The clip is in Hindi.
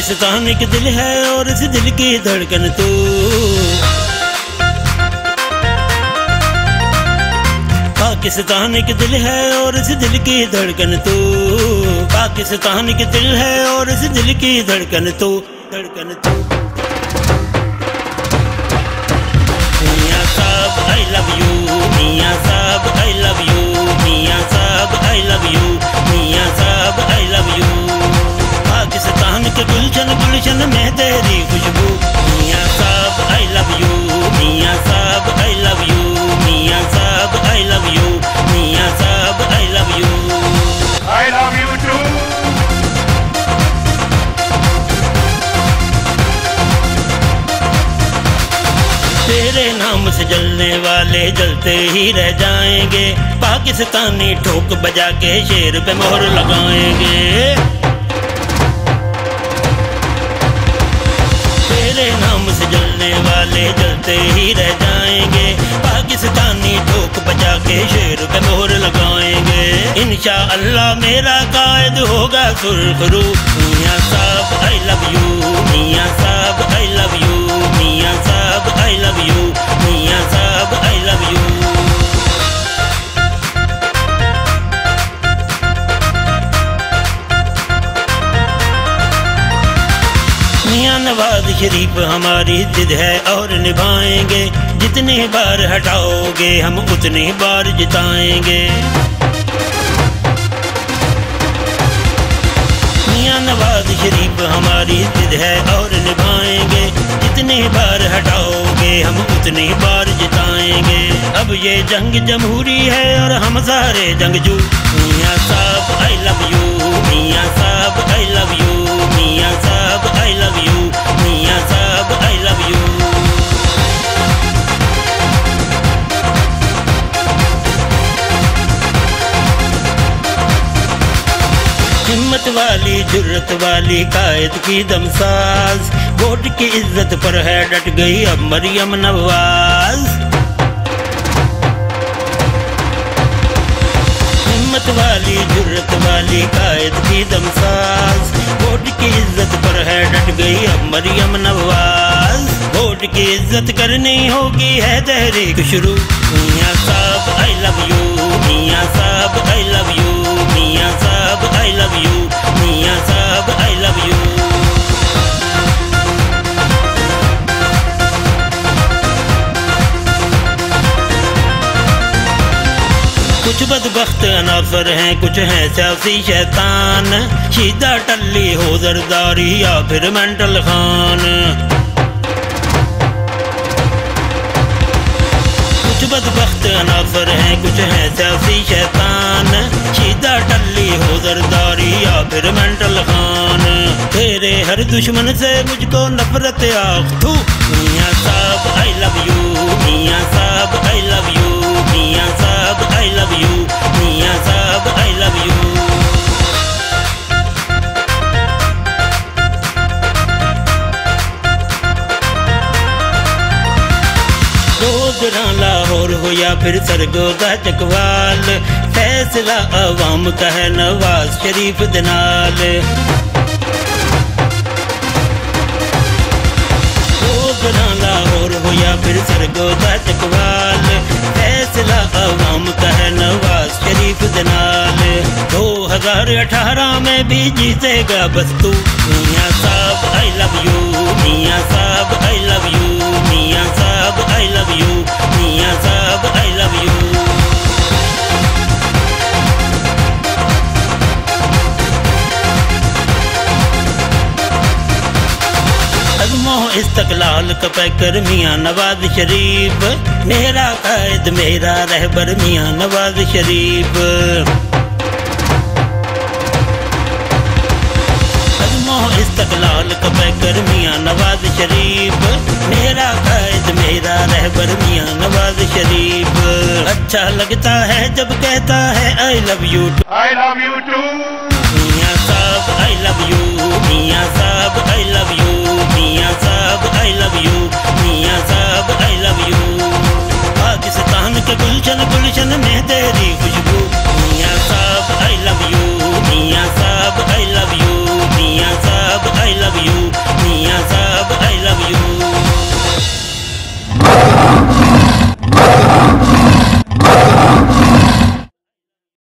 पाकिस्तान एक दिल है और इस दिल की धड़कन तू। पाकिस्तान एक दिल है और इस दिल की धड़कन तू। पाकिस्तान एक दिल है और इस दिल की धड़कन तू। धड़कन तू। मियां साहब आई लव यू, मियां साहब आई लव यू, मियां साहब आई लव यू, मियां साहब आई लव यू। पाकिस्तान के गुलशन गुलशन में तेरी खुशबू। मियां साहब आई लव यू, मियां साहब आई लव यू, मियां साहब आई लव यू, मियां साहब I love you. I love you too. तेरे नाम से जलने वाले जलते ही रह जाएंगे। पाकिस्तानी ठोक बजा के शेर पे मोहर लगाएंगे। तेरे नाम से जलने वाले जलते ही रह जाएंगे। पाकिस्तानी ठोक बजा के शेर पे मोहर लगाएंगे। इंशाअल्लाह मेरा कायद होगा सुरखरू। मियां साहब आई लव यू, मियां साहब आई लव यू, मियां साहब आई लव यू, मियां साहब आई लव यू। मियां नवाज शरीफ हमारी जिद है और निभाएंगे। जितनी बार हटाओगे हम उतनी बार जिताएंगे। मियां नवाज शरीफ हमारी जिद है और निभाएंगे। जितनी बार हटाओगे हम उतनी बार जिताएंगे। अब ये जंग जमहूरी है और हम सारे जंगजू। मियां साहब आई लव यू, मियां साहब आई लव यू, मियां साहब आई लव यू, मियां साहब आई लव यू। हिम्मत वाली जुर्रत वाली कायद की दमसाज। वोट की इज्जत पर है डट गई अब मरियम नवाज। हिम्मत वाली जुर्रत वाली कायद की दमसाज। वोट की इज्जत पर है डट गई अब मरियम नवाज। वोट की इज्जत करनी होगी है तहरीक शुरू। मियां साहब आई लव यू, मियां साहब आई लव यू, मियां साहब आई लव यू, मियां साहब आई लव यू। कुछ बदबख्त अनासर हैं, कुछ हैं सियासी शैतान। शीदा टल्ली हो जरदारी या फिर मेंटल खान। कुछ बदबख्त अनासर हैं, कुछ हैं सियासी शैतान। शीदा टल्ली हो जरदारी या फिर मेंटल खान। तेरे हर दुश्मन से मुझको नफरत आख थू। मियां साहब आई लव यू, मियां साहब आई लव यू, मियां साहब आई लव यू, मियां साहब आई लव यू। रोजरा लाहौर हो या फिर सरगोदा चकवाल। फैसला अवाम का है नवाज शरीफ दे नाल। रोजरा लाहौर हो या फिर सरगोदा चकवाल। फैसला अवाम का है नवाज शरीफ दे नाल। 2018 में भी जीतेगा बस तू। मियां साहब आई लव यू, मियां साहब आई लव यू, मियां साहब आई लव यू, मियां साहब आई लव यू। अज़्मो इस्तक़लाल का पैकर मियां नवाज शरीफ। मेरा कायद मेरा रहबर मियां नवाज शरीफ। अज़्मो इस्तक़लाल का पैकर मियां नवाज शरीफ। मेरा कायद मेरा रहबर मियां नवाज शरीफ। अच्छा लगता है जब कहता है I love you. I love you too. मियां साहब आई लव यू, मियां साहब आई लव यू, मियां साहब आई लव यू, मियां साहब आई लव यू। पाकिस्तान के गुलशन गुलशन में तेरी खुशबू। मियां साहब आई लव यू, मियां साहब आई लव यू, मियां साहब आई लव यू